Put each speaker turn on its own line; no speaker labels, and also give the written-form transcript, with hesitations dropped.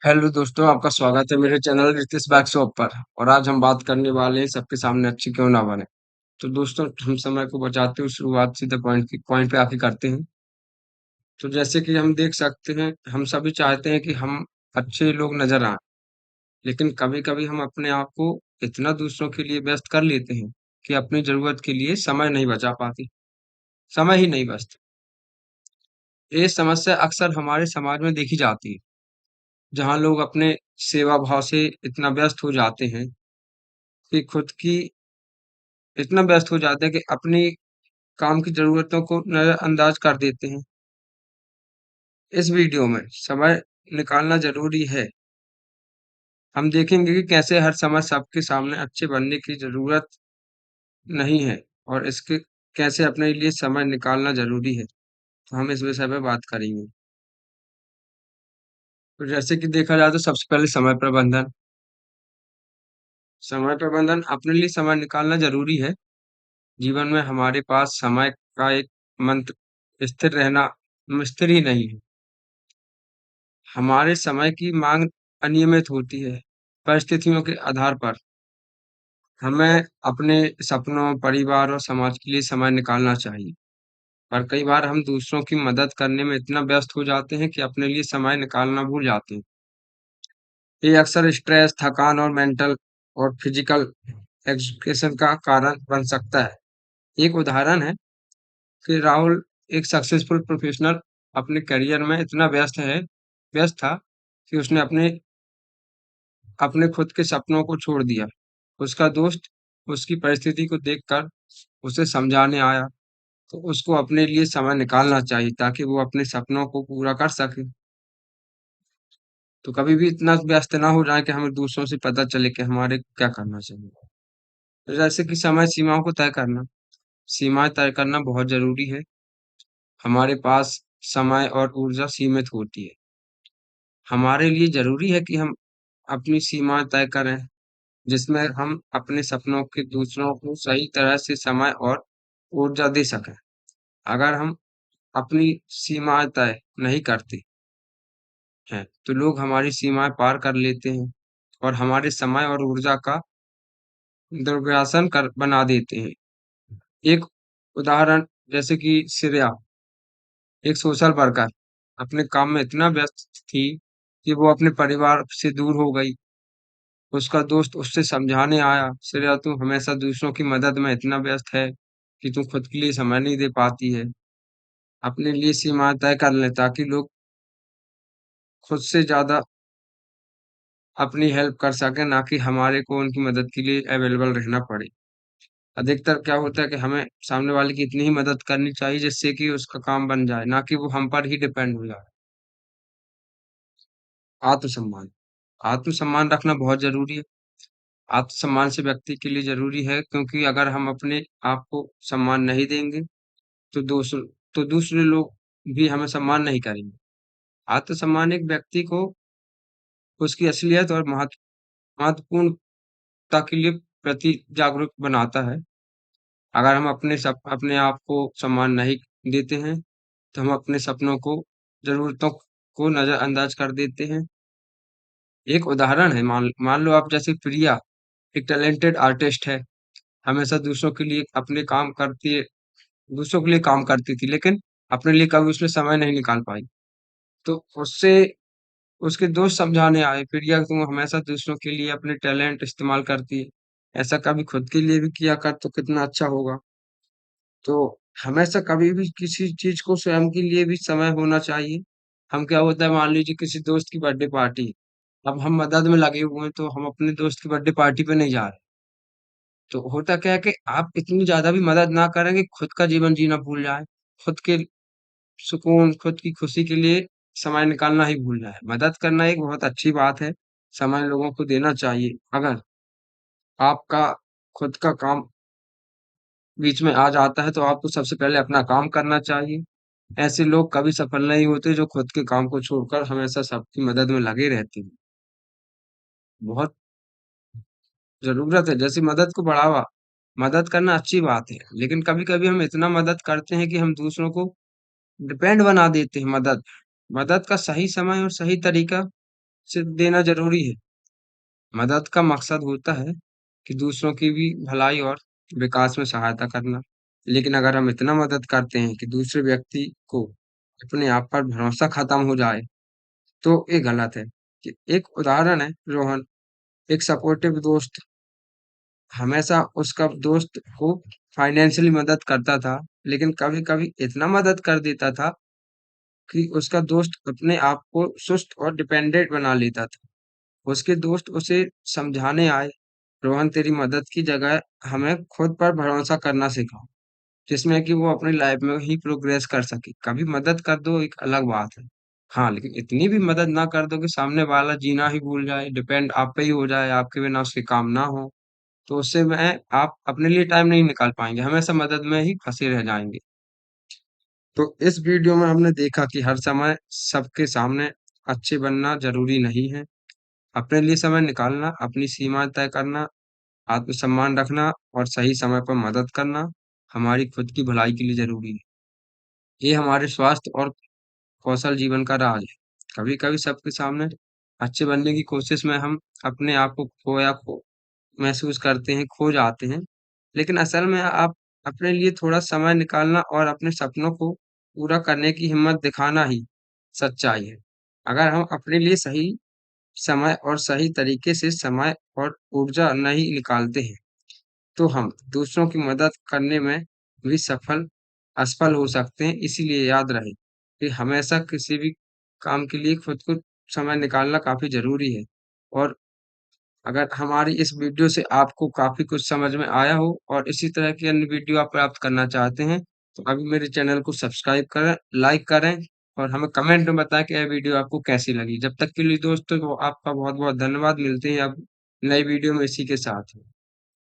Hello दोस्तों, आपका स्वागत है मेरे चैनल रितेश बाइक शॉप पर। और आज हम बात करने वाले हैं सबके सामने अच्छी क्यों ना बने। तो दोस्तों, हम समय को बचाते हुए शुरुआत सीधे पॉइंट पे आके करते हैं। तो जैसे कि हम देख सकते हैं, हम सभी चाहते हैं कि हम अच्छे लोग नजर आएं, लेकिन कभी कभी हम अपने आप को इतना दूसरों के लिए व्यस्त कर लेते हैं कि अपनी जरूरत के लिए समय नहीं बचा पाते। समय ही नहीं बचता। ये समस्या अक्सर हमारे समाज में देखी जाती है, जहाँ लोग अपने सेवा भाव से इतना व्यस्त हो जाते हैं कि खुद की इतना व्यस्त हो जाते हैं कि अपनी काम की ज़रूरतों को नज़रअंदाज कर देते हैं। इस वीडियो में समय निकालना ज़रूरी है। हम देखेंगे कि कैसे हर समय सबके सामने अच्छे बनने की ज़रूरत नहीं है और इसके कैसे अपने लिए समय निकालना ज़रूरी है। तो हम इस विषय पे बात करेंगे। तो जैसे कि देखा जाए तो सबसे पहले समय प्रबंधन। समय प्रबंधन अपने लिए समय निकालना ज़रूरी है। जीवन में हमारे पास समय का एक मंत्र स्थिर रहना स्थिर ही नहीं है। हमारे समय की माँग अनियमित होती है। परिस्थितियों के आधार पर हमें अपने सपनों, परिवार और समाज के लिए समय निकालना चाहिए। पर कई बार हम दूसरों की मदद करने में इतना व्यस्त हो जाते हैं कि अपने लिए समय निकालना भूल जाते हैं। ये अक्सर स्ट्रेस, थकान और मेंटल और फिजिकल एग्ज़ॉस्शन का कारण बन सकता है। एक उदाहरण है कि राहुल एक सक्सेसफुल प्रोफ़ेशनल अपने करियर में इतना व्यस्त था कि उसने अपने अपने खुद के सपनों को छोड़ दिया। उसका दोस्त उसकी परिस्थिति को देखकर उसे समझाने आया, तो उसको अपने लिए समय निकालना चाहिए ताकि वो अपने सपनों को पूरा कर सके। तो कभी भी इतना व्यस्त ना हो जाएँ कि हमें दूसरों से पता चले कि हमारे क्या करना चाहिए। तो जैसे कि समय सीमाओं को तय करना, सीमाएँ तय करना बहुत ज़रूरी है। हमारे पास समय और ऊर्जा सीमित होती है। हमारे लिए ज़रूरी है कि हम अपनी सीमा तय करें, जिसमें हम अपने सपनों के दूसरों को सही तरह से समय और ऊर्जा दे सकें। अगर हम अपनी सीमाएँ तय नहीं करते हैं, तो लोग हमारी सीमाएँ पार कर लेते हैं और हमारे समय और ऊर्जा का दुर्व्यसन कर बना देते हैं। एक उदाहरण जैसे कि श्रेया, एक सोशल वर्कर, अपने काम में इतना व्यस्त थी कि वो अपने परिवार से दूर हो गई। उसका दोस्त उससे समझाने आया, "श्रेया, तू हमेशा दूसरों की मदद में इतना व्यस्त है कि तू खुद के लिए समय नहीं दे पाती है। अपने लिए सीमा तय कर लें ताकि लोग खुद से ज़्यादा अपनी हेल्प कर सकें, ना कि हमारे को उनकी मदद के लिए अवेलेबल रहना पड़े।" अधिकतर क्या होता है कि हमें सामने वाले की इतनी ही मदद करनी चाहिए जिससे कि उसका काम बन जाए, ना कि वो हम पर ही डिपेंड हो जाए। आत्मसम्मान, आत्मसम्मान रखना बहुत ज़रूरी है। आत्मसम्मान से व्यक्ति के लिए ज़रूरी है, क्योंकि अगर हम अपने आप को सम्मान नहीं देंगे तो दूसरे लोग भी हमें सम्मान नहीं करेंगे। आत्मसम्मान एक व्यक्ति को उसकी असलियत और महत्वपूर्णता के लिए प्रति जागरूक बनाता है। अगर हम अपने आप को सम्मान नहीं देते हैं, तो हम अपने सपनों को, ज़रूरतों को नज़रअंदाज कर देते हैं। एक उदाहरण है, मान मान लो आप जैसे प्रिया, एक टैलेंटेड आर्टिस्ट है, हमेशा दूसरों के लिए काम करती थी, लेकिन अपने लिए कभी उसने समय नहीं निकाल पाई। तो उससे उसके दोस्त समझाने आए, "प्रिया, तुम हमेशा दूसरों के लिए अपने टैलेंट इस्तेमाल करती है। ऐसा कभी खुद के लिए भी किया कर तो कितना अच्छा होगा।" तो हमेशा कभी भी किसी चीज़ को स्वयं के लिए भी समय होना चाहिए। हम क्या होता है, मान लीजिए किसी दोस्त की बर्थडे पार्टी, अब हम मदद में लगे हुए हैं तो हम अपने दोस्त की बर्थडे पार्टी पे नहीं जा रहे। तो होता क्या है कि आप इतनी ज़्यादा भी मदद ना करें कि खुद का जीवन जीना भूल जाएँ। खुद के सुकून, खुद की खुशी के लिए समय निकालना ही भूल जाएँ। मदद करना एक बहुत अच्छी बात है, समय लोगों को देना चाहिए। अगर आपका खुद का काम बीच में आ जाता है, तो आपको सबसे पहले अपना काम करना चाहिए। ऐसे लोग कभी सफल नहीं होते जो खुद के काम को छोड़कर हमेशा सबकी मदद में लगे रहते हैं। बहुत ज़रूरत है, जैसे मदद करना अच्छी बात है, लेकिन कभी-कभी हम इतना मदद करते हैं कि हम दूसरों को डिपेंड बना देते हैं मदद। मदद का सही समय और सही तरीका से देना ज़रूरी है। मदद का मकसद होता है कि दूसरों की भी भलाई और विकास में सहायता करना। लेकिन अगर हम इतना मदद करते हैं कि दूसरे व्यक्ति को अपने आप पर भरोसा खत्म हो जाए, तो ये गलत है। कि एक उदाहरण है रोहन, एक सपोर्टिव दोस्त हमेशा उसका दोस्त को फाइनेंशियली मदद करता था, लेकिन कभी-कभी इतना मदद कर देता था कि उसका दोस्त अपने आप को सुस्त और डिपेंडेंट बना लेता था। उसके दोस्त उसे समझाने आए, रोहन तेरी मदद की जगह हमें खुद पर भरोसा करना सिखाओ, जिसमें कि वो अपनी लाइफ में ही प्रोग्रेस कर सके। कभी मदद कर दो एक अलग बात है। हाँ, लेकिन इतनी भी मदद ना कर दो कि सामने वाला जीना ही भूल जाए, डिपेंड आप पे ही हो जाए, आपके बिना उसके काम ना हो। तो उससे में आप अपने लिए टाइम नहीं निकाल पाएँगे, हमेशा मदद में ही फँसे रह जाएँगे। तो इस वीडियो में हमने देखा कि हर समय सबके सामने अच्छे बनना ज़रूरी नहीं है। अपने लिए समय निकालना, अपनी सीमाएँ तय करना, आत्मसम्मान रखना और सही समय पर मदद करना, हमारी खुद की भलाई के लिए ज़रूरी है। ये हमारे स्वास्थ्य और कौशल जीवन का राज है। कभी-कभी सबके सामने अच्छे बनने की कोशिश में हम अपने आप को खोया खो महसूस करते हैं, खो जाते हैं। लेकिन असल में आप अपने लिए थोड़ा समय निकालना और अपने सपनों को पूरा करने की हिम्मत दिखाना ही सच्चाई है। अगर हम अपने लिए सही समय और सही तरीके से समय और ऊर्जा नहीं निकालते हैं, तो हम दूसरों की मदद करने में भी असफल हो सकते हैं। इसीलिए याद रहे कि हमेशा किसी भी काम के लिए खुद को समय निकालना काफ़ी ज़रूरी है। और अगर हमारी इस वीडियो से आपको काफ़ी कुछ समझ में आया हो और इसी तरह की अन्य वीडियो आप प्राप्त करना चाहते हैं, तो अभी मेरे चैनल को सब्सक्राइब करें, लाइक करें और हमें कमेंट में बताएँ कि यह वीडियो आपको कैसी लगी। जब तक के लिए दोस्तों, तो आपका बहुत-बहुत धन्यवाद। मिलते हैं अब नई वीडियो में इसी के साथ।